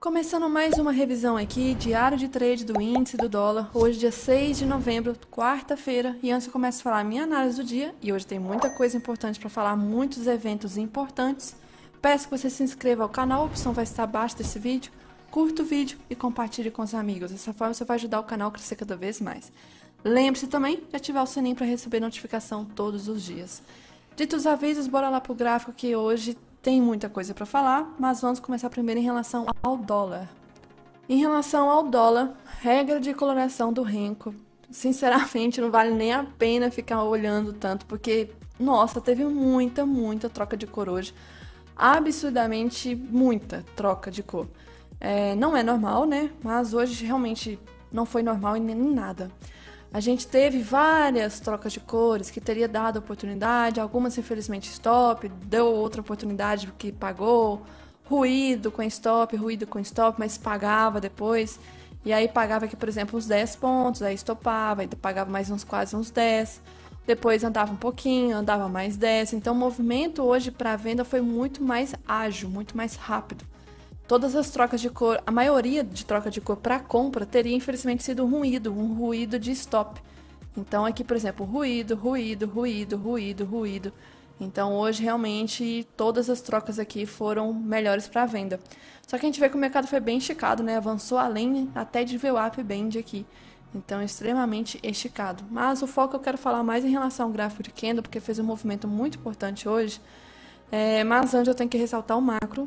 Começando mais uma revisão aqui, diário de trade do índice do dólar, hoje dia 6 de novembro, quarta-feira, e antes eu começo a falar a minha análise do dia, e hoje tem muita coisa importante para falar, muitos eventos importantes. Peço que você se inscreva ao canal, a opção vai estar abaixo desse vídeo, curta o vídeo e compartilhe com os amigos, dessa forma você vai ajudar o canal a crescer cada vez mais. Lembre-se também de ativar o sininho para receber notificação todos os dias. Dito os avisos, bora lá pro gráfico que hoje tem muita coisa para falar, mas vamos começar primeiro em relação ao dólar. Em relação ao dólar, regra de coloração do Renko, sinceramente não vale nem a pena ficar olhando tanto, porque, nossa, teve muita troca de cor hoje. Absurdamente muita troca de cor. Não é normal, né? Mas hoje realmente não foi normal em nem nada. A gente teve várias trocas de cores que teria dado oportunidade, algumas infelizmente stop, deu outra oportunidade que pagou, ruído com stop, mas pagava depois, e aí pagava aqui, por exemplo, uns 10 pontos, aí stopava, aí pagava mais quase uns 10, depois andava um pouquinho, andava mais 10, então o movimento hoje para a venda foi muito mais ágil, muito mais rápido. Todas as trocas de cor, a maioria de troca de cor para compra teria infelizmente sido um ruído de stop. Então aqui, por exemplo, ruído. Então hoje realmente todas as trocas aqui foram melhores para venda. Só que a gente vê que o mercado foi bem esticado, né? Avançou além até de VWAP Band aqui. Então extremamente esticado. Mas o foco eu quero falar mais em relação ao gráfico de candle, porque fez um movimento muito importante hoje. Mas antes eu tenho que ressaltar o macro.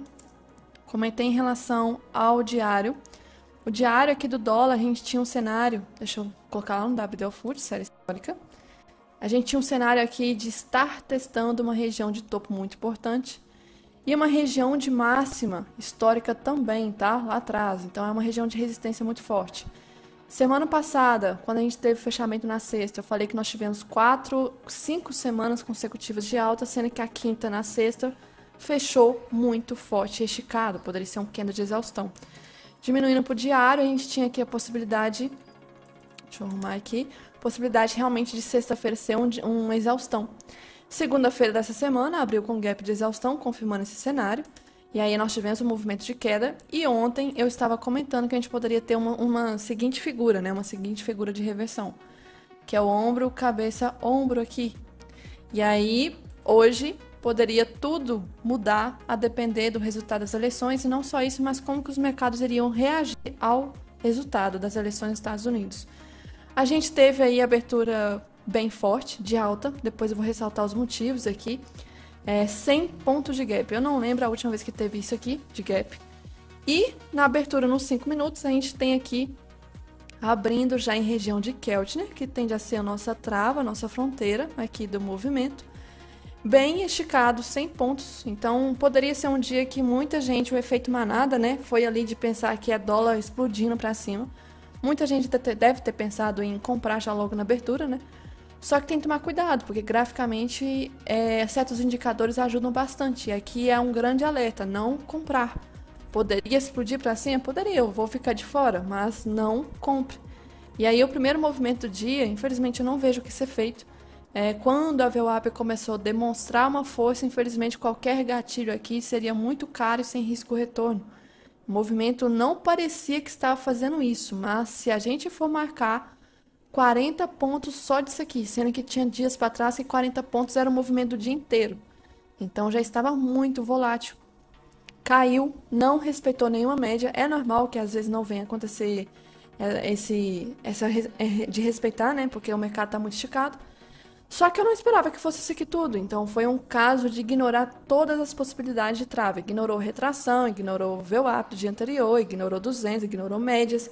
Comentei em relação ao diário. O diário aqui do dólar, a gente tinha um cenário, deixa eu colocar lá no WDL Food, série histórica. A gente tinha um cenário aqui de estar testando uma região de topo muito importante e uma região de máxima histórica também, tá? Lá atrás. Então é uma região de resistência muito forte. Semana passada, quando a gente teve fechamento na sexta, eu falei que nós tivemos 5 semanas consecutivas de alta, sendo que a quinta na sexta fechou muito forte e esticado, poderia ser um candle de exaustão. Diminuindo para o diário, a gente tinha aqui a possibilidade, deixa eu arrumar aqui, possibilidade realmente de sexta-feira ser uma exaustão. Segunda-feira dessa semana, abriu com gap de exaustão, confirmando esse cenário, e aí nós tivemos um movimento de queda, e ontem eu estava comentando que a gente poderia ter uma seguinte figura, né, uma seguinte figura de reversão, que é o ombro, cabeça, ombro aqui. E aí, hoje poderia tudo mudar a depender do resultado das eleições, e não só isso, mas como que os mercados iriam reagir ao resultado das eleições nos Estados Unidos. A gente teve aí abertura bem forte, de alta, depois eu vou ressaltar os motivos aqui, 100 pontos de gap, eu não lembro a última vez que teve isso aqui, de gap, e na abertura nos 5 minutos a gente tem aqui, abrindo já em região de Keltner, que tende a ser a nossa trava, a nossa fronteira aqui do movimento, bem esticado, 100 pontos, então poderia ser um dia que muita gente, o efeito manada, né, foi ali de pensar que é dólar explodindo para cima. Muita gente deve ter pensado em comprar já logo na abertura, né, só que tem que tomar cuidado, porque graficamente certos indicadores ajudam bastante, e aqui é um grande alerta, não comprar. Poderia explodir para cima? Poderia, eu vou ficar de fora, mas não compre. E aí o primeiro movimento do dia, infelizmente eu não vejo o que ser feito. Quando a VWAP começou a demonstrar uma força, infelizmente qualquer gatilho aqui seria muito caro e sem risco retorno. O movimento não parecia que estava fazendo isso, mas se a gente for marcar 40 pontos só disso aqui, sendo que tinha dias para trás que 40 pontos era o movimento do dia inteiro. Então já estava muito volátil. Caiu, não respeitou nenhuma média, é normal que às vezes não venha acontecer de respeitar, né? Porque o mercado está muito esticado. Só que eu não esperava que fosse isso aqui tudo, então foi um caso de ignorar todas as possibilidades de trava. Ignorou retração, ignorou o VWAP do dia anterior, ignorou 200, ignorou médias,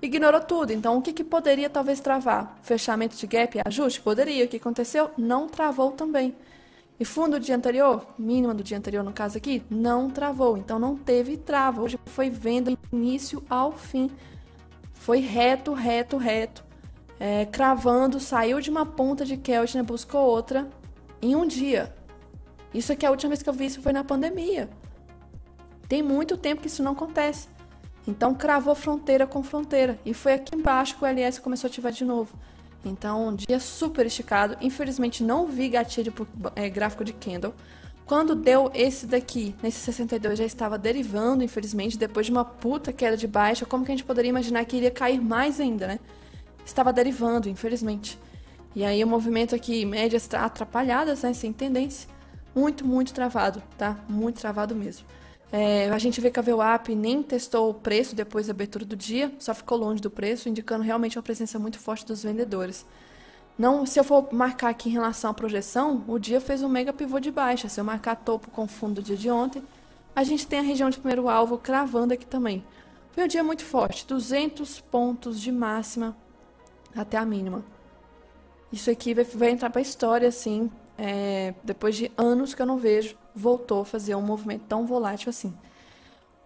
ignorou tudo. Então o que poderia talvez travar? Fechamento de gap, ajuste? Poderia. O que aconteceu? Não travou também. E fundo do dia anterior, mínima do dia anterior no caso aqui, não travou. Então não teve trava. Hoje foi venda do início ao fim. Foi reto. Cravando, saiu de uma ponta de Keltner, buscou outra em um dia. Isso aqui, a última vez que eu vi isso foi na pandemia. Tem muito tempo que isso não acontece. Então cravou fronteira com fronteira. E foi aqui embaixo que o LS começou a ativar de novo. Então, um dia super esticado. Infelizmente não vi gatilho por gráfico de candle. Quando deu esse daqui, nesse 62, já estava derivando, infelizmente, depois de uma puta queda de baixa. Como que a gente poderia imaginar que iria cair mais ainda, né? Estava derivando, infelizmente. E aí o movimento aqui, médias atrapalhadas, né? Sem tendência. Muito, muito travado, tá? Muito travado mesmo. A gente vê que a VWAP nem testou o preço depois da abertura do dia, só ficou longe do preço, indicando realmente uma presença muito forte dos vendedores. Não, se eu for marcar aqui em relação à projeção, o dia fez um mega pivô de baixa. Se eu marcar topo com fundo do dia de ontem, a gente tem a região de primeiro alvo cravando aqui também. Foi um dia muito forte, 200 pontos de máxima até a mínima. Isso aqui vai entrar para a história, assim, depois de anos que eu não vejo, voltou a fazer um movimento tão volátil assim.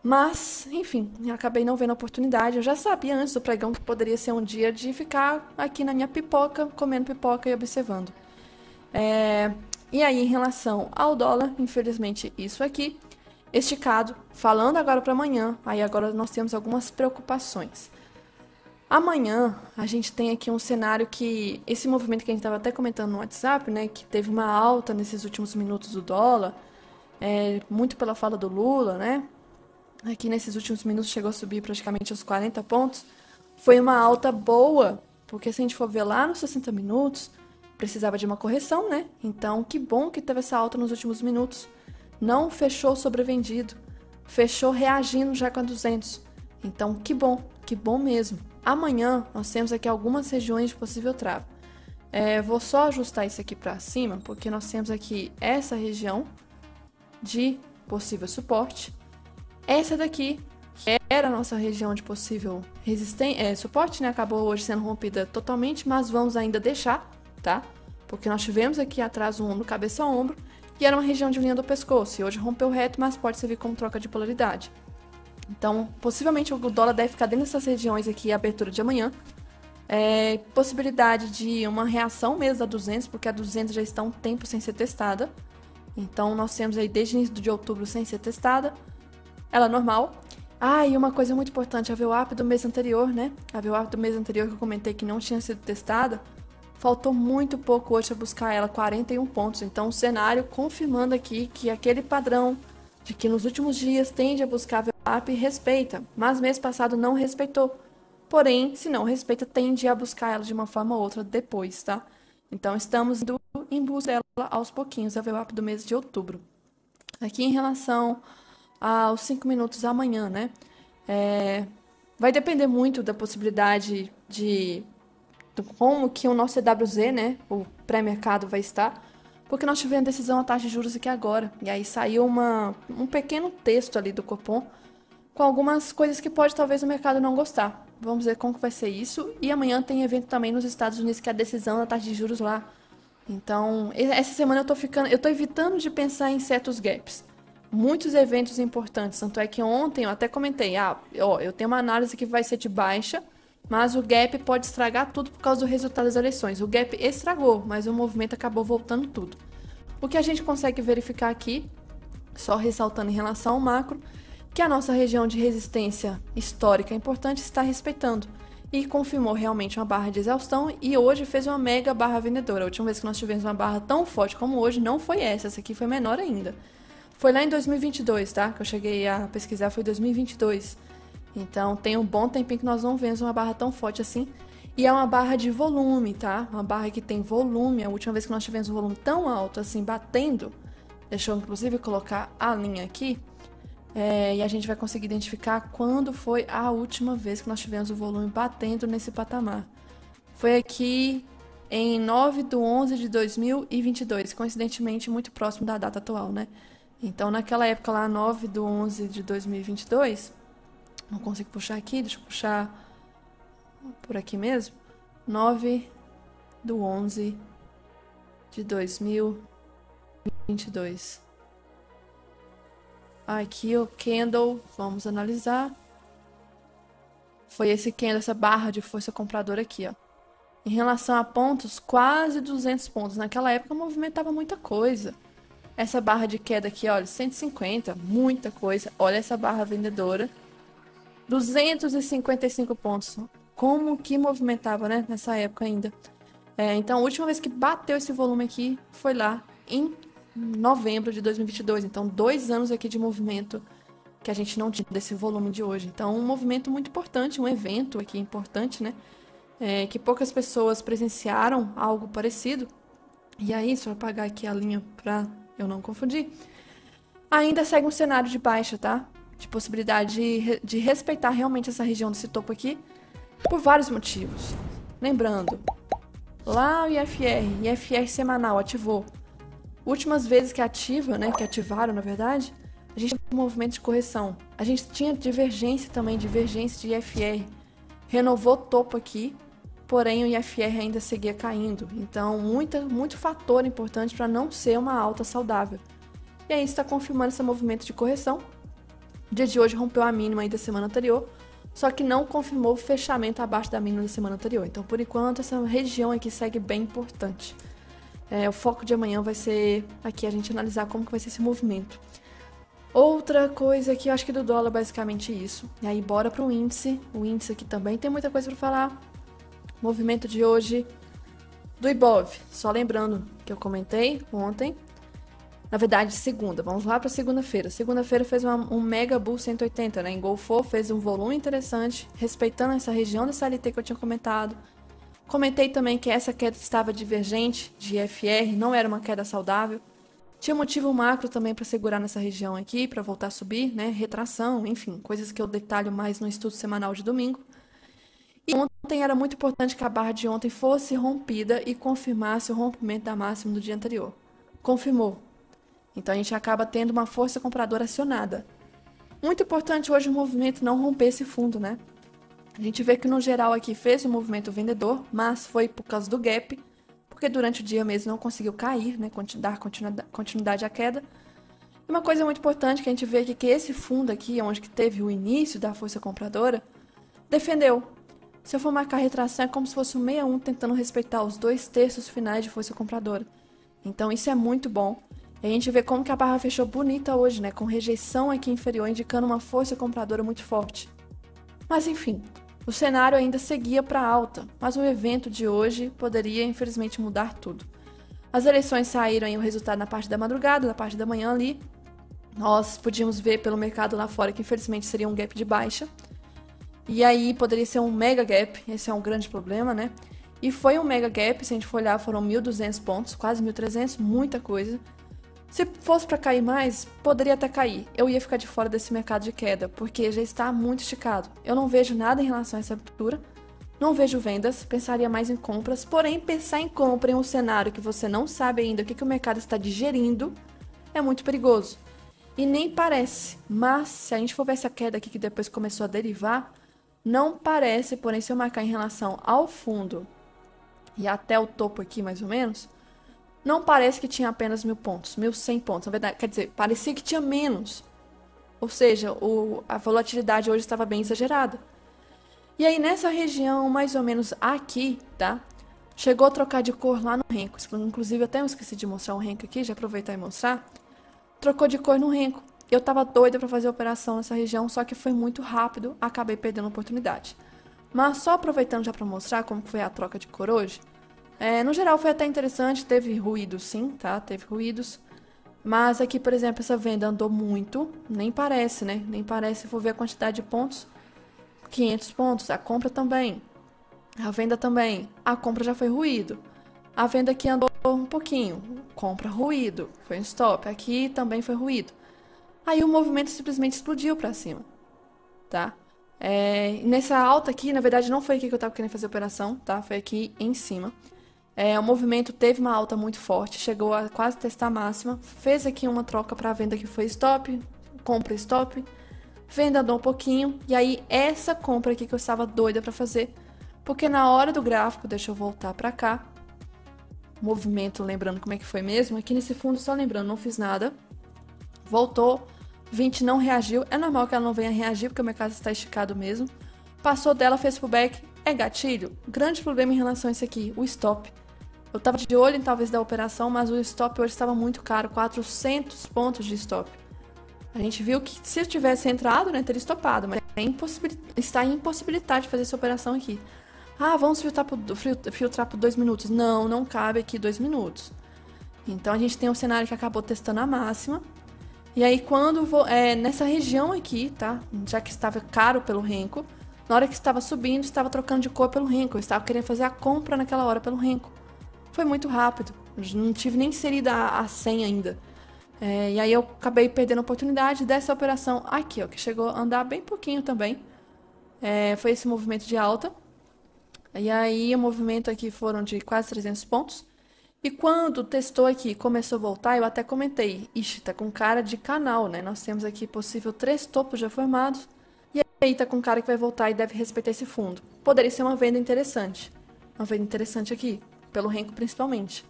Mas, enfim, acabei não vendo a oportunidade. Eu já sabia antes do pregão que poderia ser um dia de ficar aqui na minha pipoca, comendo pipoca e observando. E aí, em relação ao dólar, infelizmente, isso aqui, esticado, falando agora para amanhã, aí agora nós temos algumas preocupações. Amanhã, a gente tem aqui um cenário que, esse movimento que a gente estava até comentando no WhatsApp, né, que teve uma alta nesses últimos minutos do dólar, muito pela fala do Lula, né, aqui nesses últimos minutos chegou a subir praticamente os 40 pontos, foi uma alta boa, porque se a gente for ver lá nos 60 minutos, precisava de uma correção, né, então que bom que teve essa alta nos últimos minutos, não fechou sobrevendido, fechou reagindo já com a 200, então que bom mesmo. Amanhã nós temos aqui algumas regiões de possível trava. Vou só ajustar isso aqui para cima, porque nós temos aqui essa região de possível suporte. Essa daqui, que era a nossa região de possível suporte, né? Acabou hoje sendo rompida totalmente, mas vamos ainda deixar, tá? Porque nós tivemos aqui atrás um ombro, cabeça a ombro, e era uma região de linha do pescoço. E hoje rompeu reto, mas pode servir como troca de polaridade. Então, possivelmente o dólar deve ficar dentro dessas regiões aqui, a abertura de amanhã. Possibilidade de uma reação mesmo da 200, porque a 200 já está um tempo sem ser testada. Então, nós temos aí desde o início de outubro sem ser testada. Ela é normal. E uma coisa muito importante, a VWAP do mês anterior, né? A VWAP do mês anterior que eu comentei que não tinha sido testada, faltou muito pouco hoje para buscar ela, 41 pontos. Então, o cenário confirmando aqui que aquele padrão de que nos últimos dias tende a buscar a VWAP respeita, mas mês passado não respeitou. Porém, se não respeita, tende a buscar ela de uma forma ou outra depois, tá? Então, estamos indo em busca dela aos pouquinhos, a VWAP do mês de outubro. Aqui em relação aos 5 minutos amanhã, né? Vai depender muito da possibilidade de como que o nosso EWZ, né? O pré-mercado vai estar. Porque nós tivemos decisão a taxa de juros aqui agora. E aí saiu um pequeno texto ali do Copom com algumas coisas que pode talvez o mercado não gostar. Vamos ver como que vai ser isso. E amanhã tem evento também nos Estados Unidos que é a decisão da taxa de juros lá. Então, essa semana eu tô evitando de pensar em certos gaps. Muitos eventos importantes. Tanto é que ontem eu até comentei, eu tenho uma análise que vai ser de baixa, mas o gap pode estragar tudo por causa do resultado das eleições. O gap estragou, mas o movimento acabou voltando tudo. O que a gente consegue verificar aqui, só ressaltando em relação ao macro, que a nossa região de resistência histórica importante está respeitando. E confirmou realmente uma barra de exaustão e hoje fez uma mega barra vendedora. A última vez que nós tivemos uma barra tão forte como hoje não foi essa aqui foi menor ainda. Foi lá em 2022, tá? Que eu cheguei a pesquisar, foi 2022. Então, tem um bom tempinho que nós não vemos uma barra tão forte assim. E é uma barra de volume, tá? Uma barra que tem volume. A última vez que nós tivemos um volume tão alto assim, batendo, deixa eu inclusive colocar a linha aqui, e a gente vai conseguir identificar quando foi a última vez que nós tivemos o volume batendo nesse patamar. Foi aqui em 9/11/2022, coincidentemente muito próximo da data atual, né? Então, naquela época lá, 9/11/2022... Não consigo puxar aqui, deixa eu puxar por aqui mesmo. 9/11/2022. Aqui o candle, vamos analisar. Foi esse candle, essa barra de força compradora aqui, ó. Em relação a pontos, quase 200 pontos. Naquela época movimentava muita coisa. Essa barra de queda aqui, olha, 150, muita coisa. Olha essa barra vendedora. 255 pontos. Como que movimentava, né? Nessa época ainda. Então, a última vez que bateu esse volume aqui foi lá em novembro de 2022. Então, 2 anos aqui de movimento que a gente não tinha desse volume de hoje. Então, um movimento muito importante, um evento aqui importante, né? Que poucas pessoas presenciaram algo parecido. E aí, deixa eu apagar aqui a linha para eu não confundir. Ainda segue um cenário de baixa, tá? De possibilidade de respeitar realmente essa região desse topo aqui, por vários motivos. Lembrando, lá o IFR semanal ativou. Últimas vezes que ativa, né, que ativaram na verdade, a gente teve um movimento de correção. A gente tinha divergência também, divergência de IFR. Renovou topo aqui, porém o IFR ainda seguia caindo. Então, muito fator importante para não ser uma alta saudável. E aí está confirmando esse movimento de correção. O dia de hoje rompeu a mínima aí da semana anterior, só que não confirmou o fechamento abaixo da mínima da semana anterior. Então, por enquanto, essa região aqui segue bem importante. O foco de amanhã vai ser aqui a gente analisar como que vai ser esse movimento. Outra coisa aqui, eu acho que do dólar, basicamente isso. E aí, bora para o índice. O índice aqui também tem muita coisa para falar. Movimento de hoje do Ibov. Só lembrando que eu comentei ontem. Na verdade, segunda. Vamos lá para segunda-feira. Segunda-feira fez um mega bull 180, né? Engolfou, fez um volume interessante, respeitando essa região dessa LT que eu tinha comentado. Comentei também que essa queda estava divergente de IFR, não era uma queda saudável. Tinha motivo macro também para segurar nessa região aqui, para voltar a subir, né? Retração, enfim, coisas que eu detalho mais no estudo semanal de domingo. E ontem era muito importante que a barra de ontem fosse rompida e confirmasse o rompimento da máxima do dia anterior. Confirmou. Então a gente acaba tendo uma força compradora acionada. Muito importante hoje o movimento não romper esse fundo, né? A gente vê que no geral aqui fez um movimento vendedor, mas foi por causa do gap, porque durante o dia mesmo não conseguiu cair, né? Dar continuidade à queda. E uma coisa muito importante que a gente vê aqui que esse fundo aqui, onde que teve o início da força compradora, defendeu. Se eu for marcar a retração, é como se fosse um 61 tentando respeitar os 2/3 finais de força compradora. Então isso é muito bom. E a gente vê como que a barra fechou bonita hoje, né? Com rejeição aqui inferior, indicando uma força compradora muito forte. Mas enfim, o cenário ainda seguia para alta, mas o evento de hoje poderia, infelizmente, mudar tudo. As eleições saíram aí o resultado na parte da madrugada, na parte da manhã ali. Nós podíamos ver pelo mercado lá fora que, infelizmente, seria um gap de baixa. E aí poderia ser um mega gap, esse é um grande problema, né? E foi um mega gap, se a gente for olhar, foram 1.200 pontos, quase 1.300, muita coisa. Se fosse para cair mais, poderia até cair. Eu ia ficar de fora desse mercado de queda, porque já está muito esticado. Eu não vejo nada em relação a essa abertura, não vejo vendas, pensaria mais em compras, porém pensar em compra em um cenário que você não sabe ainda o que o mercado está digerindo é muito perigoso. E nem parece, mas se a gente for ver essa queda aqui que depois começou a derivar, não parece, porém se eu marcar em relação ao fundo e até o topo aqui mais ou menos, não parece que tinha apenas 1.000 pontos, 1.100 pontos, na verdade, quer dizer, parecia que tinha menos. Ou seja, a volatilidade hoje estava bem exagerada. E aí nessa região, mais ou menos aqui, tá? Chegou a trocar de cor lá no Renko. Inclusive, até eu esqueci de mostrar o Renko aqui, já aproveitar e mostrar. Trocou de cor no Renko. Eu tava doida para fazer a operação nessa região, só que foi muito rápido, acabei perdendo a oportunidade. Mas só aproveitando já para mostrar como foi a troca de cor hoje. No geral foi até interessante, teve ruídos sim, tá? Teve ruídos. Mas aqui, por exemplo, essa venda andou muito, nem parece, né? Nem parece, se for ver a quantidade de pontos, 500 pontos, a compra também, a venda também. A compra já foi ruído. A venda aqui andou um pouquinho, compra ruído, foi um stop. Aqui também foi ruído. Aí o movimento simplesmente explodiu pra cima, tá? Nessa alta aqui, na verdade não foi aqui que eu tava querendo fazer a operação, tá? Foi aqui em cima. O movimento teve uma alta muito forte, chegou a quase testar a máxima, fez aqui uma troca para venda que foi stop, compra stop, venda andou um pouquinho, e aí essa compra aqui que eu estava doida para fazer, porque na hora do gráfico, deixa eu voltar para cá, movimento, lembrando como é que foi mesmo, aqui nesse fundo, só lembrando, não fiz nada, voltou, 20 não reagiu, é normal que ela não venha reagir, porque o mercado está esticado mesmo, passou dela, fez pullback, é gatilho, grande problema em relação a isso aqui, o stop. Eu estava de olho em talvez da operação, mas o stop hoje estava muito caro, 400 pontos de stop. A gente viu que se eu tivesse entrado, né, teria estopado, mas está impossibilitado de fazer essa operação aqui. Ah, vamos filtrar por 2 minutos. Não, não cabe aqui 2 minutos. Então a gente tem um cenário que acabou testando a máxima. E aí quando nessa região aqui, tá? Já que estava caro pelo Renko, na hora que estava subindo, estava trocando de cor pelo Renko. Eu estava querendo fazer a compra naquela hora pelo Renko. Foi muito rápido. Não tive nem inserida a senha ainda. E aí eu acabei perdendo a oportunidade dessa operação aqui, ó, que chegou a andar bem pouquinho também. Foi esse movimento de alta. E aí o movimento aqui foram de quase 300 pontos. E quando testou aqui, começou a voltar, eu até comentei, ixi, tá com cara de canal, né? Nós temos aqui possível 3 topos já formados. E aí tá com cara que vai voltar e deve respeitar esse fundo. Poderia ser uma venda interessante. Uma venda interessante aqui, pelo Renko principalmente.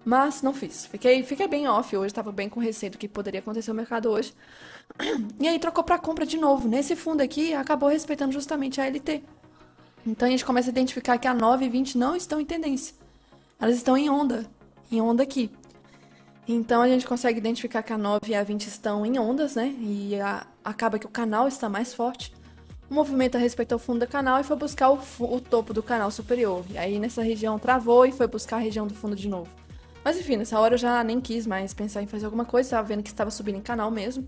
Mas não fiz. Fiquei bem off hoje, estava bem com receio do que poderia acontecer no mercado hoje. E aí trocou para compra de novo. Nesse fundo aqui, acabou respeitando justamente a LT. Então a gente começa a identificar que a 9 e 20 não estão em tendência. Elas estão em onda aqui. Então a gente consegue identificar que a 9 e a 20 estão em ondas, né? E acaba que o canal está mais forte. O movimento respeitou o fundo do canal e foi buscar o topo do canal superior. E aí nessa região travou e foi buscar a região do fundo de novo. Mas enfim, nessa hora eu já nem quis mais pensar em fazer alguma coisa, estava vendo que estava subindo em canal mesmo.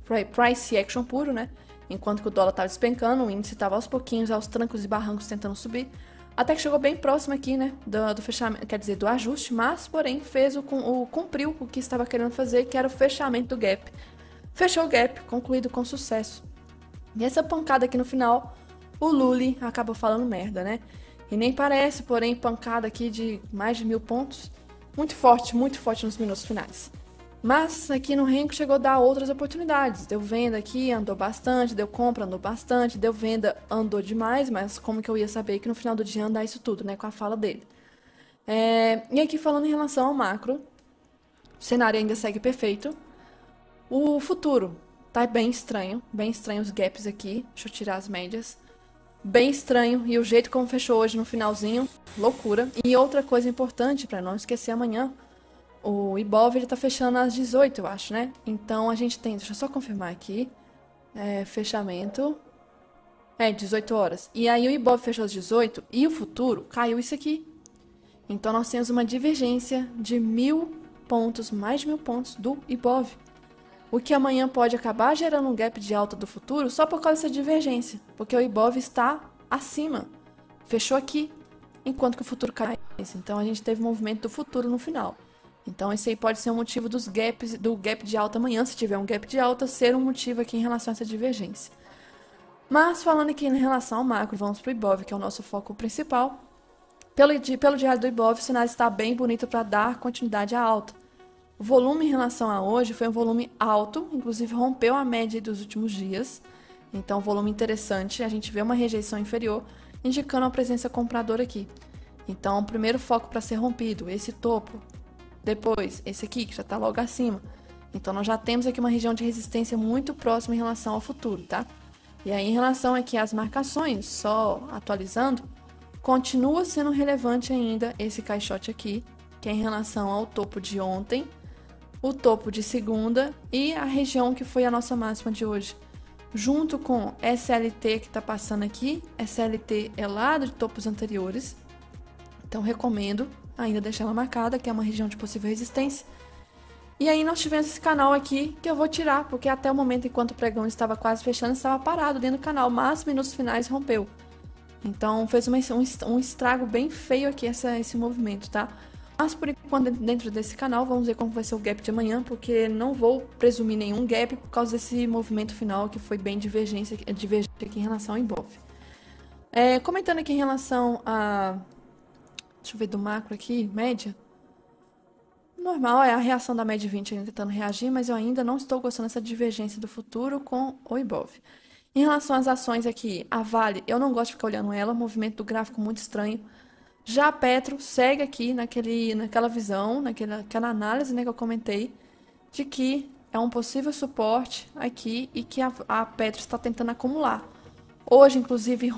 Price action puro, né? Enquanto que o dólar estava despencando, o índice estava aos pouquinhos, aos trancos e barrancos tentando subir. Até que chegou bem próximo aqui, né? Do fechamento, quer dizer, do ajuste, mas porém cumpriu o que estava querendo fazer, que era o fechamento do gap. Fechou o gap, concluído com sucesso. E essa pancada aqui no final, o Lully acabou falando merda, né? E nem parece, porém, pancada aqui de mais de 1000 pontos. Muito forte nos minutos finais. Mas aqui no Renko chegou a dar outras oportunidades. Deu venda aqui, andou bastante. Deu compra, andou bastante. Deu venda, andou demais. Mas como que eu ia saber que no final do dia andar isso tudo, né? Com a fala dele. E aqui falando em relação ao macro, o cenário ainda segue perfeito. O futuro tá bem estranho os gaps aqui. Deixa eu tirar as médias. Bem estranho, e o jeito como fechou hoje no finalzinho, loucura. E outra coisa importante, para não esquecer amanhã, o Ibov ele tá fechando às 18, eu acho, né? Então a gente tem, deixa eu só confirmar aqui, fechamento, 18 horas. E aí o Ibov fechou às 18 e o futuro caiu isso aqui. Então nós temos uma divergência de 1000 pontos, mais de 1000 pontos do Ibov. O que amanhã pode acabar gerando um gap de alta do futuro só por causa dessa divergência, porque o Ibov está acima, fechou aqui, enquanto que o futuro cai. Então a gente teve movimento do futuro no final. Então esse aí pode ser um motivo do gap de alta amanhã, se tiver um gap de alta, ser um motivo aqui em relação a essa divergência. Mas falando aqui em relação ao macro, vamos para o Ibov, que é o nosso foco principal. Pelo diário do Ibov, o cenário está bem bonito para dar continuidade à alta. O volume em relação a hoje foi um volume alto, inclusive rompeu a média dos últimos dias. Então, volume interessante. A gente vê uma rejeição inferior, indicando a presença compradora aqui. Então, o primeiro foco para ser rompido, esse topo. Depois, esse aqui, que já está logo acima. Então, nós já temos aqui uma região de resistência muito próxima em relação ao futuro, tá? E aí, em relação aqui às marcações, só atualizando, continua sendo relevante ainda esse caixote aqui, que é em relação ao topo de ontem, o topo de segunda e a região que foi a nossa máxima de hoje. Junto com SLT que está passando aqui, SLT é lá de topos anteriores. Então recomendo ainda deixar ela marcada, que é uma região de possível resistência. E aí nós tivemos esse canal aqui que eu vou tirar, porque até o momento enquanto o pregão estava quase fechando, estava parado dentro do canal, mas minutos finais rompeu. Então fez um estrago bem feio aqui esse movimento, tá? Mas por enquanto dentro desse canal, vamos ver como vai ser o gap de amanhã, porque não vou presumir nenhum gap por causa desse movimento final que foi bem divergente aqui em relação ao Ibov. Comentando aqui em relação a... Deixa eu ver do macro aqui, média. Normal, é a reação da média 20 ainda tentando reagir, mas eu ainda não estou gostando dessa divergência do futuro com o Ibov. Em relação às ações aqui, a Vale, eu não gosto de ficar olhando ela, movimento do gráfico muito estranho. Já a Petro segue aqui naquela visão, naquela análise, né, que eu comentei, de que é um possível suporte aqui e que a Petro está tentando acumular. Hoje, inclusive,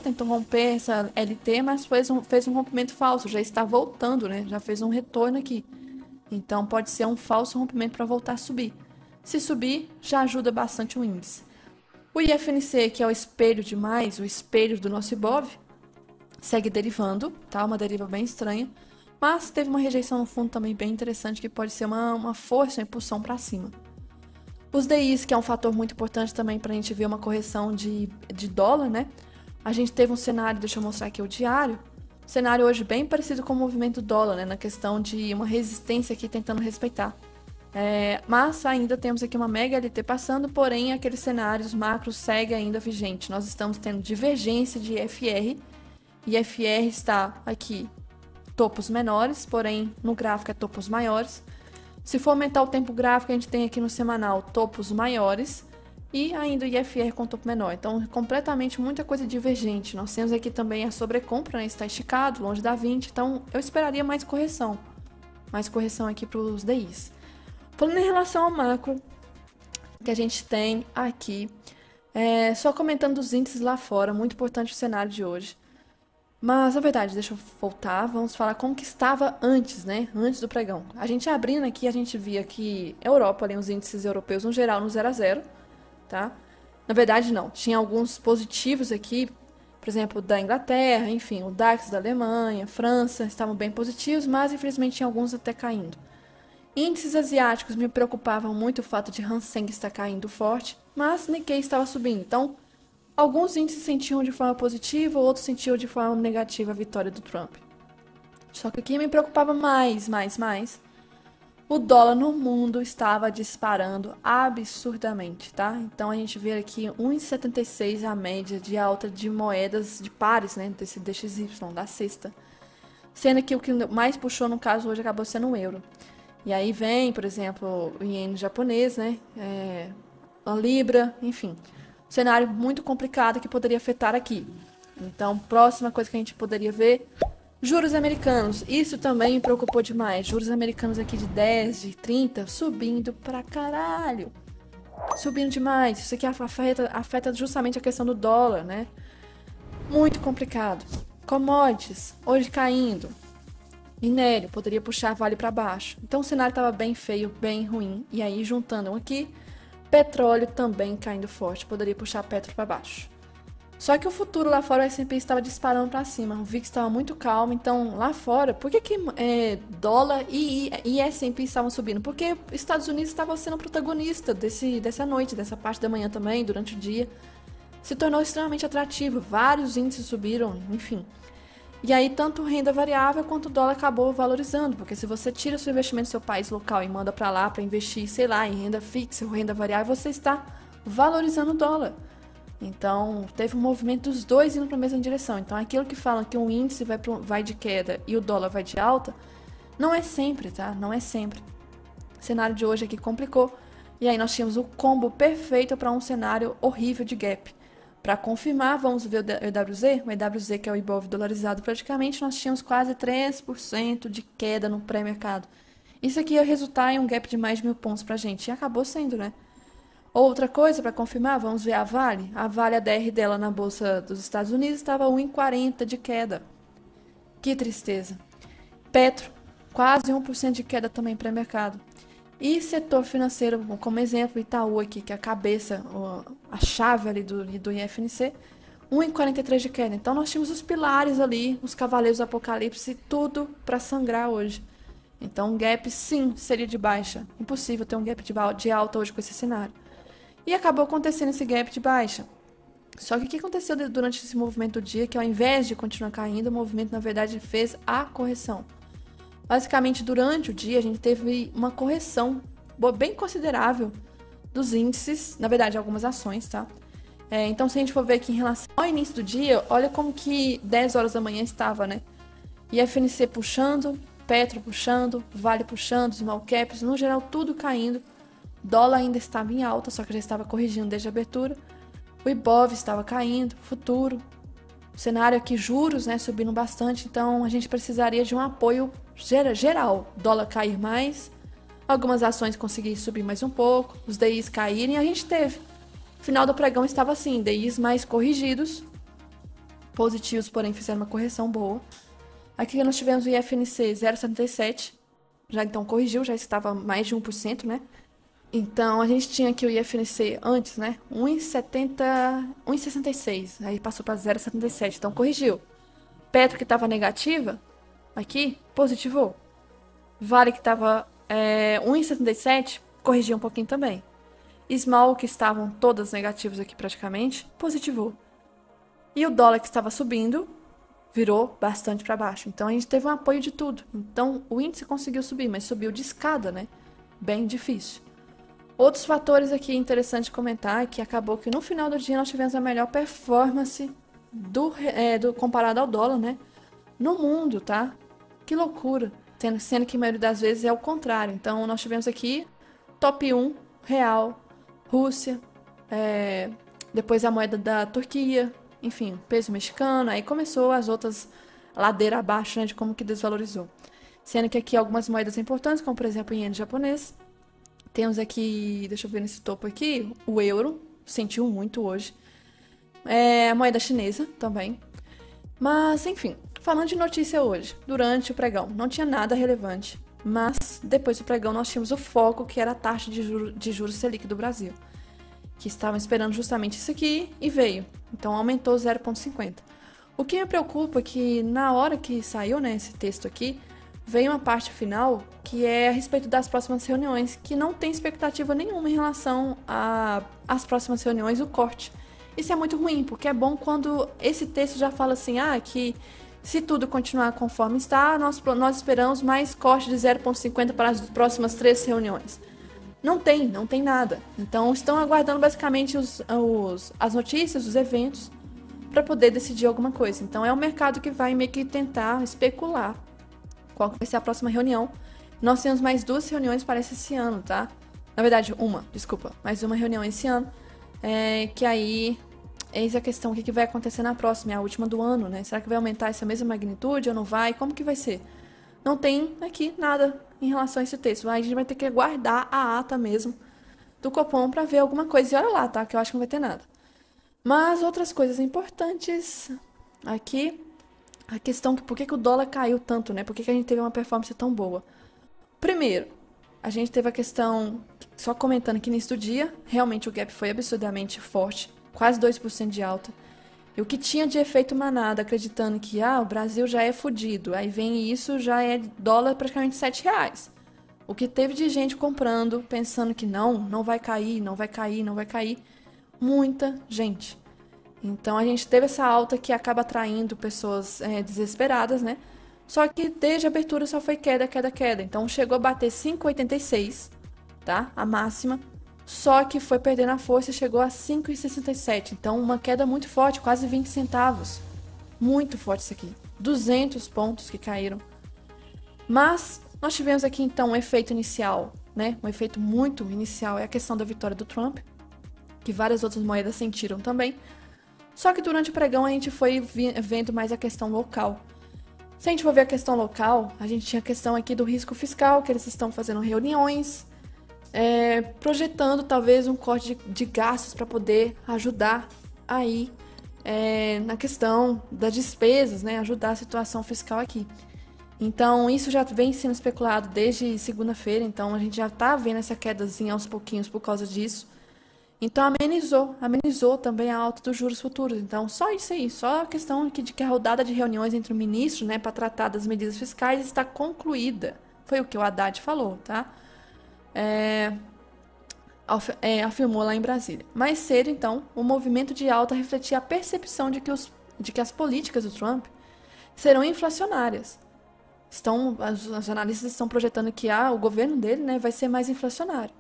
tentou romper essa LT, mas fez um rompimento falso, já está voltando, né? Já fez um retorno aqui. Então, pode ser um falso rompimento para voltar a subir. Se subir, já ajuda bastante o índice. O IFNC, que é o espelho demais, o espelho do nosso Ibov, segue derivando, tá? Uma deriva bem estranha. Mas teve uma rejeição no fundo também bem interessante, que pode ser uma força, uma impulsão para cima. Os DIs, que é um fator muito importante também para a gente ver uma correção de dólar, né? A gente teve um cenário, deixa eu mostrar aqui o diário, cenário hoje bem parecido com o movimento do dólar, né? Na questão de uma resistência aqui tentando respeitar. Mas ainda temos aqui uma mega LT passando, porém aqueles cenários macros seguem ainda vigente. Nós estamos tendo divergência de FR, e FR está aqui topos menores, porém no gráfico é topos maiores. Se for aumentar o tempo gráfico, a gente tem aqui no semanal topos maiores e ainda o IFR com topo menor. Então, completamente muita coisa divergente. Nós temos aqui também a sobrecompra, né? Está esticado, longe da 20. Então, eu esperaria mais correção. Mais correção aqui para os DIs. Falando em relação ao macro, que a gente tem aqui, só comentando os índices lá fora, muito importante o cenário de hoje. Mas, na verdade, deixa eu voltar, vamos falar como que estava antes, né? Antes do pregão. A gente abrindo aqui, a gente via que Europa, ali, os índices europeus no geral, no 0 a 0, tá? Na verdade, não. Tinha alguns positivos aqui, por exemplo, da Inglaterra, enfim, o DAX da Alemanha, França, estavam bem positivos, mas infelizmente tinha alguns até caindo. Índices asiáticos me preocupavam muito o fato de Hang Seng estar caindo forte, mas Nikkei estava subindo. Então, alguns índices sentiam de forma positiva, outros sentiam de forma negativa a vitória do Trump. Só que o que me preocupava mais, o dólar no mundo estava disparando absurdamente, tá? Então a gente vê aqui 1,76 a média de alta de moedas de pares, né? Desse DXY, da sexta. Sendo que o que mais puxou no caso hoje acabou sendo o euro. E aí vem, por exemplo, o iene japonês, né? A libra, enfim. Cenário muito complicado que poderia afetar aqui. Então, próxima coisa que a gente poderia ver, juros americanos. Isso também me preocupou demais. Juros americanos aqui de 10, de 30, subindo pra caralho. Subindo demais. Isso aqui afeta justamente a questão do dólar, né? Muito complicado. Commodities, hoje caindo. Minério, poderia puxar vale pra baixo. Então, o cenário estava bem feio, bem ruim. E aí, juntando aqui, petróleo também caindo forte, poderia puxar petro para baixo. Só que o futuro lá fora, o S&P estava disparando para cima, o VIX estava muito calmo, então lá fora, por que dólar e S&P estavam subindo? Porque Estados Unidos estava sendo protagonista dessa noite, dessa parte da manhã também, durante o dia. Se tornou extremamente atrativo, vários índices subiram, enfim. E aí, tanto renda variável quanto o dólar acabou valorizando, porque se você tira seu investimento do seu país local e manda para lá para investir, sei lá, em renda fixa ou renda variável, você está valorizando o dólar. Então, teve um movimento dos dois indo para a mesma direção. Então, aquilo que falam que um índice vai de queda e o dólar vai de alta, não é sempre, tá? Não é sempre. O cenário de hoje aqui complicou. E aí, nós tínhamos o combo perfeito para um cenário horrível de gap. Para confirmar, vamos ver o EWZ. O EWZ, que é o Ibov dolarizado praticamente, nós tínhamos quase 3% de queda no pré-mercado. Isso aqui ia resultar em um gap de mais de 1.000 pontos para a gente. E acabou sendo, né? Outra coisa, para confirmar, vamos ver a Vale. A Vale, a DR dela na Bolsa dos Estados Unidos, estava 1,40 de queda. Que tristeza. Petro, quase 1% de queda também pré-mercado. E setor financeiro, como exemplo, Itaú aqui, que é a cabeça, a chave ali do IFNC, 1,43 de queda. Então nós tínhamos os pilares ali, os cavaleiros do apocalipse, tudo para sangrar hoje. Então um gap sim seria de baixa. Impossível ter um gap de alta hoje com esse cenário. E acabou acontecendo esse gap de baixa. Só que o que aconteceu durante esse movimento do dia, que ao invés de continuar caindo, o movimento na verdade fez a correção. Basicamente, durante o dia, a gente teve uma correção bem considerável dos índices, na verdade, algumas ações, tá? Então, se a gente for ver aqui em relação ao início do dia, olha como que 10 horas da manhã estava, né? IFNC puxando, Petro puxando, Vale puxando, Small Caps, no geral, tudo caindo. Dólar ainda estava em alta, só que já estava corrigindo desde a abertura. O Ibov estava caindo, futuro. O cenário aqui, juros, né, subindo bastante, então a gente precisaria de um apoio geral. Dólar cair mais, algumas ações conseguir subir mais um pouco, os DIs caírem, a gente teve. Final do pregão estava assim, DIs mais corrigidos, positivos, porém fizeram uma correção boa. Aqui nós tivemos o IFNC 0,77, já então corrigiu, já estava mais de 1%, né? Então, a gente tinha aqui o IFNC antes, né? 1,66. Aí passou para 0,77. Então, corrigiu. Petro, que estava negativa, aqui, positivou. Vale que estava 1,77, corrigiu um pouquinho também. Small, que estavam todas negativas aqui praticamente, positivou. E o dólar que estava subindo, virou bastante para baixo. Então a gente teve um apoio de tudo. Então o índice conseguiu subir, mas subiu de escada, né? Bem difícil. Outros fatores aqui interessantes de comentar é que acabou que no final do dia nós tivemos a melhor performance comparado ao dólar, né? No mundo, tá? Que loucura. Sendo que a maioria das vezes é o contrário. Então nós tivemos aqui top 1, real, Rússia, depois a moeda da Turquia, enfim, peso mexicano, aí começou as outras ladeira abaixo, né, de como que desvalorizou. Sendo que aqui algumas moedas importantes, como por exemplo o iene japonês. Temos aqui, deixa eu ver nesse topo aqui, o euro, sentiu muito hoje. A moeda chinesa também. Mas, enfim, falando de notícia hoje, durante o pregão, não tinha nada relevante. Mas, depois do pregão, nós tínhamos o foco, que era a taxa de juros Selic do Brasil. Que estavam esperando justamente isso aqui e veio. Então, aumentou 0,50. O que me preocupa é que, na hora que saiu, né, esse texto aqui, veio uma parte final que é a respeito das próximas reuniões, que não tem expectativa nenhuma em relação às próximas reuniões, o corte. Isso é muito ruim, porque é bom quando esse texto já fala assim, que se tudo continuar conforme está, nós esperamos mais corte de 0,50 para as próximas 3 reuniões. Não tem nada. Então estão aguardando basicamente as notícias, os eventos, para poder decidir alguma coisa. Então é o mercado que vai meio que tentar especular qual vai ser a próxima reunião. Nós temos mais 2 reuniões, parece, esse ano, tá? Na verdade, mais uma reunião esse ano. Que aí, eis a questão, o que vai acontecer na próxima, é a última do ano, né? Será que vai aumentar essa mesma magnitude ou não vai? Como que vai ser? Não tem aqui nada em relação a esse texto. Aí a gente vai ter que aguardar a ata mesmo do Copom para ver alguma coisa. E olha lá, tá? Que eu acho que não vai ter nada. Mas outras coisas importantes aqui, a questão por que o dólar caiu tanto, né? Por que a gente teve uma performance tão boa? Primeiro, a gente teve a questão, só comentando que nesse dia, realmente o gap foi absurdamente forte, quase 2% de alta. E o que tinha de efeito manada, acreditando que o Brasil já é fudido, aí vem isso, já é dólar praticamente R$7. O que teve de gente comprando, pensando que não vai cair, não vai cair, não vai cair. Muita gente. Então a gente teve essa alta que acaba atraindo pessoas desesperadas, né? Só que desde a abertura só foi queda, queda, queda. Então chegou a bater 5,86, tá? A máxima. Só que foi perdendo a força e chegou a 5,67. Então uma queda muito forte, quase 20 centavos. Muito forte isso aqui. 200 pontos que caíram. Mas nós tivemos aqui então um efeito inicial, né? Um efeito muito inicial é a questão da vitória do Trump, que várias outras moedas sentiram também. Só que durante o pregão a gente foi vendo mais a questão local. Se a gente for ver a questão local, a gente tinha a questão aqui do risco fiscal, que eles estão fazendo reuniões, projetando talvez um corte de gastos para poder ajudar aí na questão das despesas, né? Ajudar a situação fiscal aqui. Então isso já vem sendo especulado desde segunda-feira, então a gente já tá vendo essa quedazinha aos pouquinhos por causa disso. Então amenizou também a alta dos juros futuros. Então só isso aí, só a questão de que a rodada de reuniões entre o ministro, né, para tratar das medidas fiscais está concluída. Foi o que o Haddad falou, tá? Afirmou lá em Brasília. Mais cedo, então, o movimento de alta refletia a percepção de que as políticas do Trump serão inflacionárias. Os analistas estão projetando que o governo dele, né, vai ser mais inflacionário.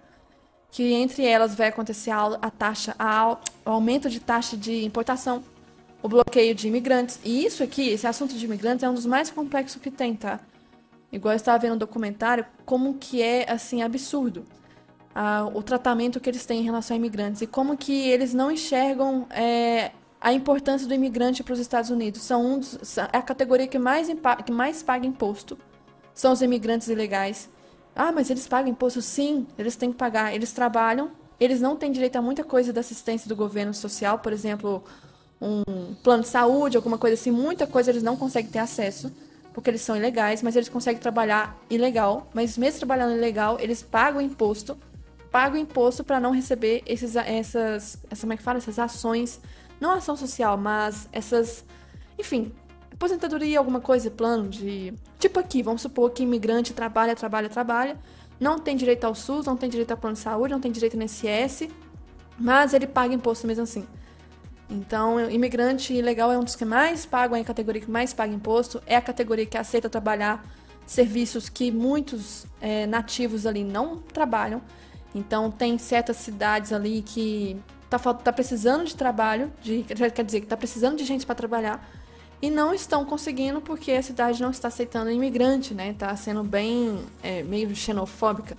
Que entre elas vai acontecer o aumento de taxa de importação, o bloqueio de imigrantes. E isso aqui, esse assunto de imigrantes, é um dos mais complexos que tem, tá? Igual eu estava vendo um documentário, como que é, assim, absurdo o tratamento que eles têm em relação a imigrantes e como que eles não enxergam a importância do imigrante para os Estados Unidos. É a categoria que mais paga imposto, são os imigrantes ilegais. Mas eles pagam imposto? Sim, eles têm que pagar. Eles trabalham, eles não têm direito a muita coisa da assistência do governo social, por exemplo, um plano de saúde, alguma coisa assim. Muita coisa eles não conseguem ter acesso, porque eles são ilegais, mas eles conseguem trabalhar ilegal. Mas mesmo trabalhando ilegal, eles pagam imposto para não receber como é que fala? Essas ações, não ação social, mas enfim, aposentadoria, alguma coisa, plano de... Tipo aqui, vamos supor que imigrante trabalha, trabalha, trabalha, não tem direito ao SUS, não tem direito ao plano de saúde, não tem direito ao INSS, mas ele paga imposto mesmo assim. Então, imigrante ilegal é um dos que mais pagam, é a categoria que mais paga imposto, é a categoria que aceita trabalhar serviços que muitos nativos ali não trabalham. Então, tem certas cidades ali que tá precisando de trabalho, quer dizer, que tá precisando de gente para trabalhar, e não estão conseguindo porque a cidade não está aceitando imigrante, né? Tá sendo bem, meio xenofóbica.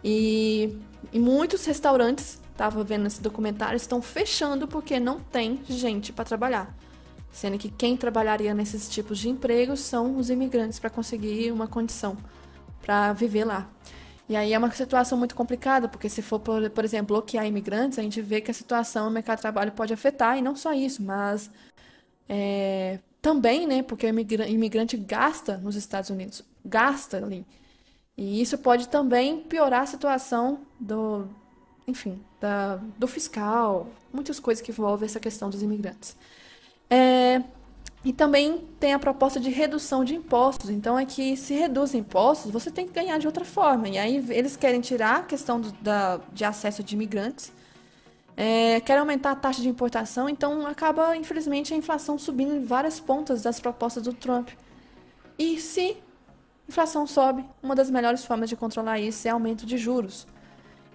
E muitos restaurantes, estava vendo esse documentário, estão fechando porque não tem gente para trabalhar. Sendo que quem trabalharia nesses tipos de empregos são os imigrantes para conseguir uma condição para viver lá. E aí é uma situação muito complicada, porque se for, por exemplo, bloquear imigrantes, a gente vê que a situação no mercado de trabalho pode afetar, e não só isso, mas também, né, porque o imigrante gasta nos Estados Unidos, gasta ali. E isso pode também piorar a situação enfim, do fiscal, muitas coisas que envolvem essa questão dos imigrantes. É, e também tem a proposta de redução de impostos. Então, é que se reduz impostos, você tem que ganhar de outra forma. E aí eles querem tirar a questão de acesso de imigrantes, querem aumentar a taxa de importação, então acaba, infelizmente, a inflação subindo em várias pontas das propostas do Trump. E se a inflação sobe, uma das melhores formas de controlar isso é aumento de juros.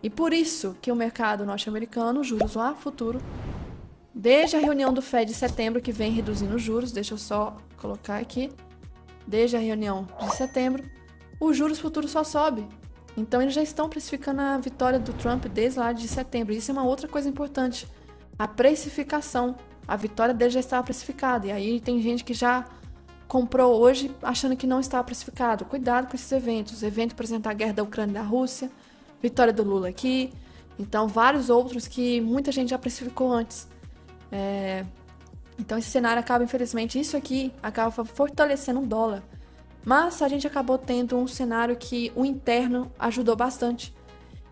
E por isso que o mercado norte-americano, juros lá, futuro, desde a reunião do Fed de setembro, que vem reduzindo os juros, deixa eu só colocar aqui, desde a reunião de setembro, os juros futuros só sobem. Então eles já estão precificando a vitória do Trump desde lá de setembro. Isso é uma outra coisa importante, a precificação. A vitória dele já estava precificada, e aí tem gente que já comprou hoje achando que não estava precificado. Cuidado com esses eventos. Evento, por exemplo, a guerra da Ucrânia e da Rússia, vitória do Lula aqui, então vários outros que muita gente já precificou antes. Então esse cenário acaba, infelizmente, isso aqui acaba fortalecendo o dólar. Mas a gente acabou tendo um cenário que o interno ajudou bastante.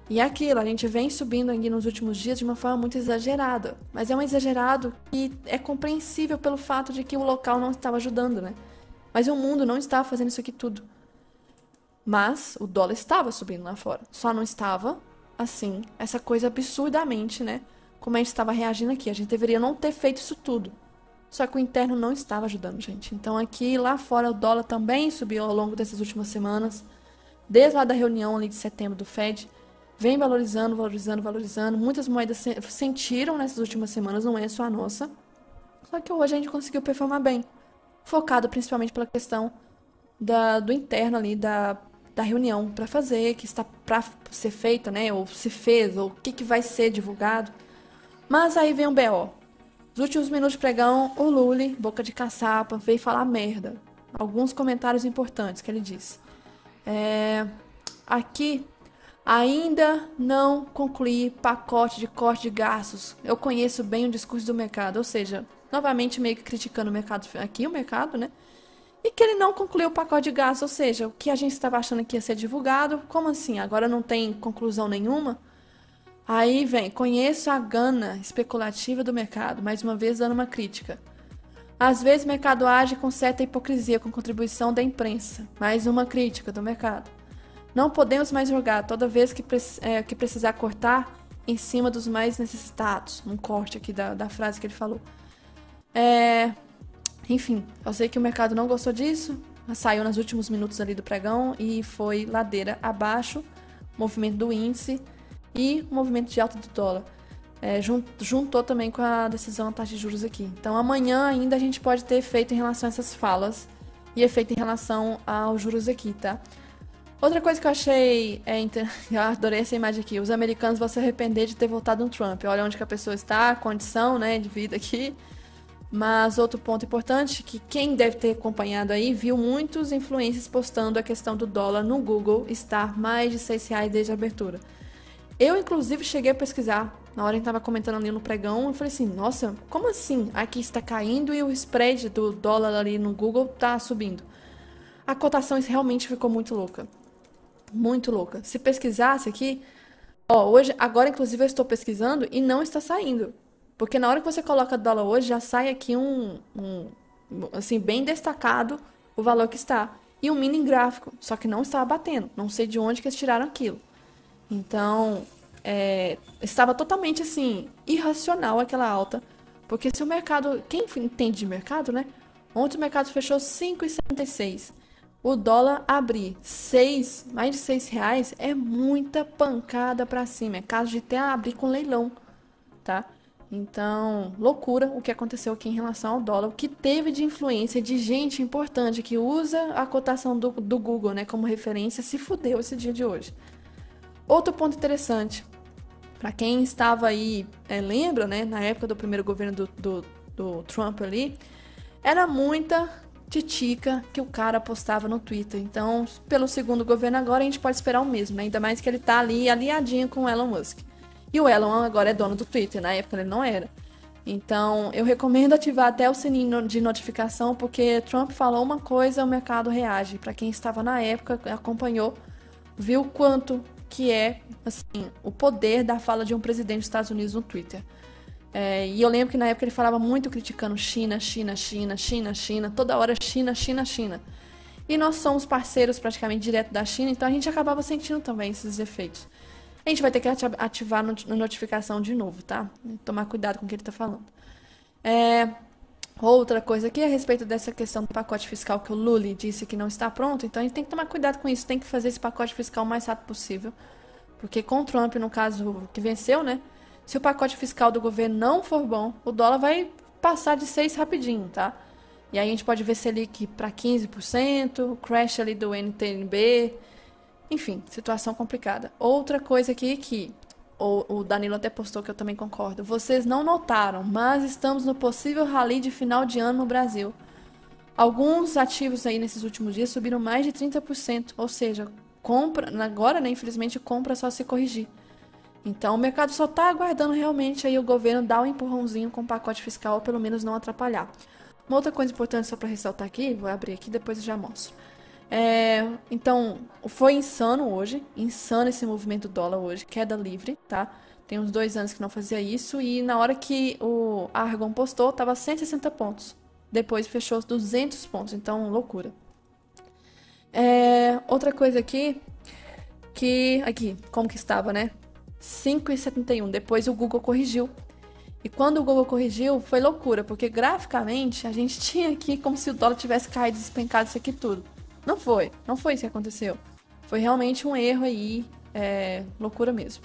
E é aquilo, a gente vem subindo aqui nos últimos dias de uma forma muito exagerada. Mas é um exagerado que é compreensível pelo fato de que o local não estava ajudando, né? Mas o mundo não estava fazendo isso aqui tudo. Mas o dólar estava subindo lá fora. Só não estava, assim, essa coisa absurdamente, né? Como a gente estava reagindo aqui. A gente deveria não ter feito isso tudo. Só que o interno não estava ajudando, gente. Então aqui, lá fora, o dólar também subiu ao longo dessas últimas semanas. Desde lá da reunião ali de setembro do Fed. Vem valorizando, valorizando, valorizando. Muitas moedas sentiram nessas últimas semanas, não é só a nossa. Só que hoje a gente conseguiu performar bem. Focado principalmente pela questão do interno ali, da reunião para fazer, que está para ser feita, né? Ou se fez, ou o que vai ser divulgado. Mas aí vem o BO. Nos últimos minutos de pregão, o Lully, boca de caçapa, veio falar merda. Alguns comentários importantes que ele disse. Aqui, ainda não concluí pacote de corte de gastos. Eu conheço bem o discurso do mercado, ou seja, novamente meio que criticando o mercado aqui, o mercado, né? E que ele não concluiu o pacote de gastos, ou seja, o que a gente estava achando que ia ser divulgado, como assim? Agora não tem conclusão nenhuma? Aí vem, conheço a gana especulativa do mercado, mais uma vez dando uma crítica. Às vezes o mercado age com certa hipocrisia, com contribuição da imprensa, mais uma crítica do mercado. Não podemos mais jogar toda vez que precisar cortar em cima dos mais necessitados. Um corte aqui da frase que ele falou. Enfim, eu sei que o mercado não gostou disso, saiu nos últimos minutos ali do pregão e foi ladeira abaixo, movimento do índice e movimento de alta do dólar. Juntou também com a decisão da taxa de juros aqui. Então amanhã ainda a gente pode ter efeito em relação a essas falas e efeito em relação aos juros aqui, tá? Outra coisa que eu achei, eu adorei essa imagem aqui, os americanos vão se arrepender de ter votado no Trump. Olha onde que a pessoa está, a condição, né, de vida aqui. Mas outro ponto importante, que quem deve ter acompanhado aí, viu muitos influencers postando a questão do dólar no Google estar mais de R$6 desde a abertura. Eu, inclusive, cheguei a pesquisar, na hora que estava comentando ali no pregão, eu falei assim, nossa, como assim? Aqui está caindo e o spread do dólar ali no Google está subindo. A cotação realmente ficou muito louca. Muito louca. Se pesquisasse aqui, hoje, agora inclusive eu estou pesquisando e não está saindo. Porque na hora que você coloca dólar hoje, já sai aqui assim, bem destacado o valor que está. E um mini gráfico, só que não estava batendo. Não sei de onde que eles tiraram aquilo. Então, estava totalmente assim, irracional aquela alta. Porque se o mercado. Quem entende de mercado, né? Ontem o mercado fechou 5,76. O dólar abrir mais de 6 reais é muita pancada para cima. É caso de até abrir com leilão, tá? Então, loucura o que aconteceu aqui em relação ao dólar. O que teve de influência de gente importante que usa a cotação do Google, né, como referência, se fudeu esse dia de hoje. Outro ponto interessante, para quem estava aí, lembra, né, na época do primeiro governo do Trump ali, era muita titica que o cara postava no Twitter. Então, pelo segundo governo agora, a gente pode esperar o mesmo, né? Ainda mais que ele tá ali aliadinho com o Elon Musk. E o Elon agora é dono do Twitter, na época ele não era. Então, eu recomendo ativar até o sininho de notificação, porque Trump falou uma coisa, o mercado reage. Para quem estava na época, acompanhou, viu quanto que é, assim, o poder da fala de um presidente dos Estados Unidos no Twitter. E eu lembro que na época ele falava muito criticando China, China, China, China, China, toda hora China, China, China. E nós somos parceiros praticamente direto da China, então a gente acabava sentindo também esses efeitos. A gente vai ter que ativar a notificação de novo, tá? Tomar cuidado com o que ele tá falando. Outra coisa aqui a respeito dessa questão do pacote fiscal que o Lully disse que não está pronto, então a gente tem que tomar cuidado com isso, tem que fazer esse pacote fiscal o mais rápido possível. Porque com o Trump, no caso, que venceu, né? Se o pacote fiscal do governo não for bom, o dólar vai passar de 6 rapidinho, tá? E aí a gente pode ver Selic para 15%, o crash ali do NTNB, enfim, situação complicada. Outra coisa aqui que o Danilo até postou, que eu também concordo, vocês não notaram, mas estamos no possível rally de final de ano no Brasil. Alguns ativos aí nesses últimos dias subiram mais de 30%, ou seja, compra, agora, né, infelizmente, compra só se corrigir. Então, o mercado só está aguardando realmente aí o governo dar um empurrãozinho com o pacote fiscal, ou pelo menos não atrapalhar. Uma outra coisa importante só para ressaltar aqui, vou abrir aqui, depois eu já mostro. Então, foi insano hoje, insano esse movimento do dólar hoje, queda livre, tá? Tem uns 2 anos que não fazia isso, e na hora que o Argon postou, tava 160 pontos. Depois fechou os 200 pontos, então loucura. Outra coisa aqui, como que estava, né? 5,71. Depois o Google corrigiu. E quando o Google corrigiu, foi loucura, porque graficamente a gente tinha aqui como se o dólar tivesse caído, despencado isso aqui tudo. Não foi isso que aconteceu. Foi realmente um erro aí, loucura mesmo.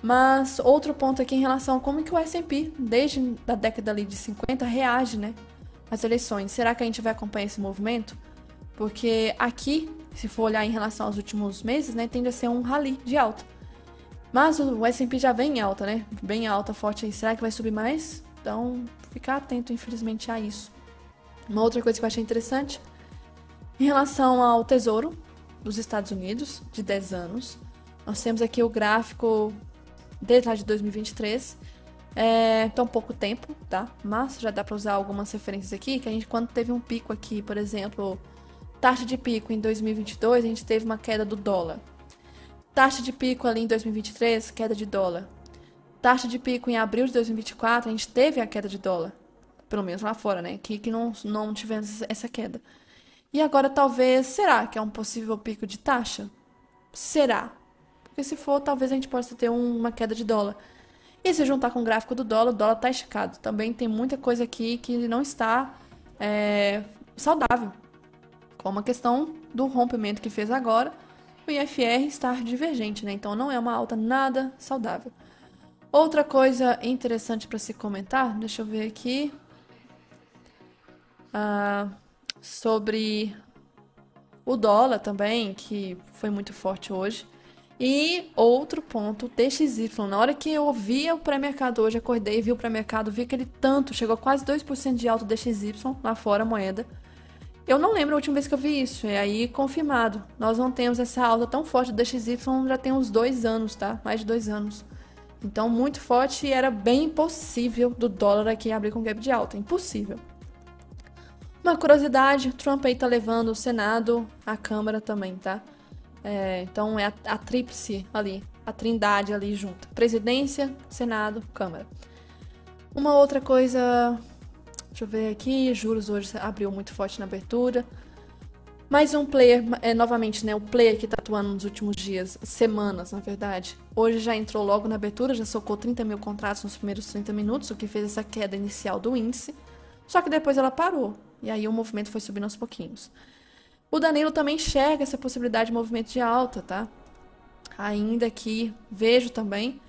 Mas outro ponto aqui em relação a como que o S&P, desde a década ali de 50, reage, né, às eleições. Será que a gente vai acompanhar esse movimento? Porque aqui, se for olhar em relação aos últimos meses, né, tende a ser um rally de alta. Mas o S&P já vem em alta, né? Bem alta, forte aí. Será que vai subir mais? Então, ficar atento, infelizmente, a isso. Uma outra coisa que eu achei interessante, em relação ao Tesouro dos Estados Unidos, de 10 anos, nós temos aqui o gráfico desde lá de 2023. Tão pouco tempo, tá? Mas já dá para usar algumas referências aqui, que a gente, quando teve um pico aqui, por exemplo, taxa de pico em 2022, a gente teve uma queda do dólar. Taxa de pico ali em 2023, queda de dólar. Taxa de pico em abril de 2024, a gente teve a queda de dólar. Pelo menos lá fora, né? Aqui que não tivemos essa queda. E agora talvez, será que é um possível pico de taxa? Será? Porque se for, talvez a gente possa ter uma queda de dólar. E se juntar com o gráfico do dólar, o dólar está esticado. Também tem muita coisa aqui que não está saudável. Como a questão do rompimento que fez agora, o IFR estar divergente, né? Então não é uma alta nada saudável. Outra coisa interessante para se comentar, deixa eu ver aqui, sobre o dólar também, que foi muito forte hoje. E outro ponto, DXY. Na hora que eu vi o pré-mercado hoje, acordei, vi o pré-mercado, vi aquele tanto, chegou quase 2% de alta DXY lá fora, a moeda. Eu não lembro a última vez que eu vi isso, é aí confirmado. Nós não temos essa alta tão forte do DXY já tem uns 2 anos, tá? Mais de 2 anos. Então, muito forte e era bem impossível do dólar aqui abrir com gap de alta. Impossível. Uma curiosidade, o Trump aí tá levando o Senado, a Câmara também, tá? Então, é a tríplice ali, a trindade ali junta. Presidência, Senado, Câmara. Uma outra coisa Deixa eu ver aqui, juros hoje abriu muito forte na abertura. Mais um player, novamente, né? O player que tá atuando nos últimos dias, semanas, na verdade. Hoje já entrou logo na abertura, já socou 30 mil contratos nos primeiros 30 minutos, o que fez essa queda inicial do índice. Só que depois ela parou. E aí o movimento foi subindo aos pouquinhos. O Danilo também enxerga essa possibilidade de movimento de alta, tá? Ainda que vejo também.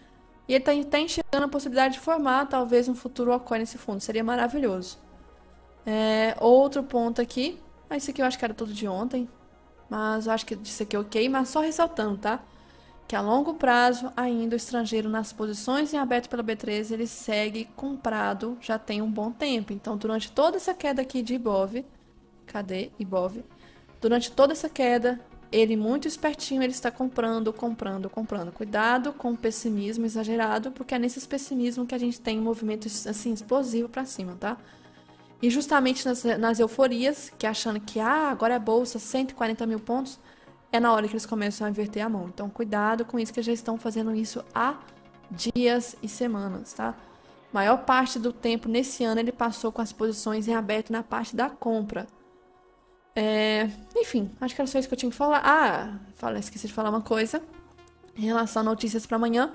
E ele tá enxergando a possibilidade de formar talvez um futuro altcoin nesse fundo. Seria maravilhoso. Outro ponto aqui. Esse aqui eu acho que era tudo de ontem. Mas eu acho que isso aqui é ok. Mas só ressaltando, tá? Que a longo prazo, ainda o estrangeiro nas posições em aberto pela B3, ele segue comprado já tem um bom tempo. Então, durante toda essa queda aqui de Ibov, cadê Ibov? Durante toda essa queda, ele muito espertinho, ele está comprando, comprando, comprando. Cuidado com o pessimismo exagerado, porque é nesse pessimismo que a gente tem um movimento assim explosivo para cima, tá? E justamente nas euforias, que achando que agora é bolsa, 140 mil pontos, é na hora que eles começam a inverter a mão. Então, cuidado com isso, que já estão fazendo isso há dias e semanas, tá? Maior parte do tempo nesse ano ele passou com as posições em aberto na parte da compra. Enfim, acho que era só isso que eu tinha que falar. Esqueci de falar uma coisa em relação a notícias para amanhã.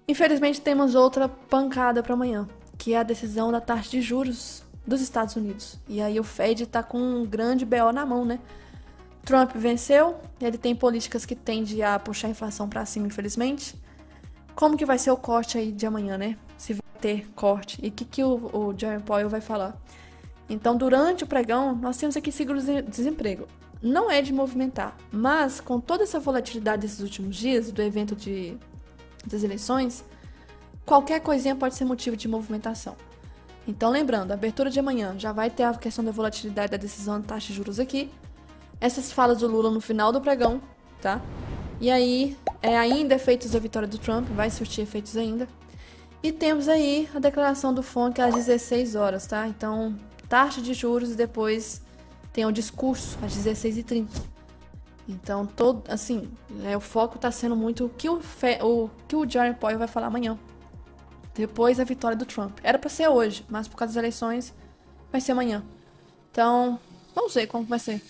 Infelizmente, temos outra pancada para amanhã, que é a decisão da taxa de juros dos Estados Unidos. E aí o Fed tá com um grande BO na mão, né? Trump venceu, ele tem políticas que tendem a puxar a inflação para cima, infelizmente. Como que vai ser o corte aí de amanhã, né? Se vai ter corte. E o que o Jerome Powell vai falar? Então, durante o pregão, nós temos aqui seguro-desemprego. Não é de movimentar, mas com toda essa volatilidade desses últimos dias, do evento das eleições, qualquer coisinha pode ser motivo de movimentação. Então, lembrando, a abertura de amanhã já vai ter a questão da volatilidade da decisão de taxa de juros aqui. Essas falas do Lula no final do pregão, tá? E aí, ainda efeitos da vitória do Trump, vai surtir efeitos ainda. E temos aí a declaração do FONC às 16 horas, tá? Então, taxa de juros e depois tem o discurso às 16h30. Então, o foco tá sendo muito o que o Jerome Powell vai falar amanhã. Depois da vitória do Trump. Era pra ser hoje, mas por causa das eleições vai ser amanhã. Então, vamos ver como vai ser.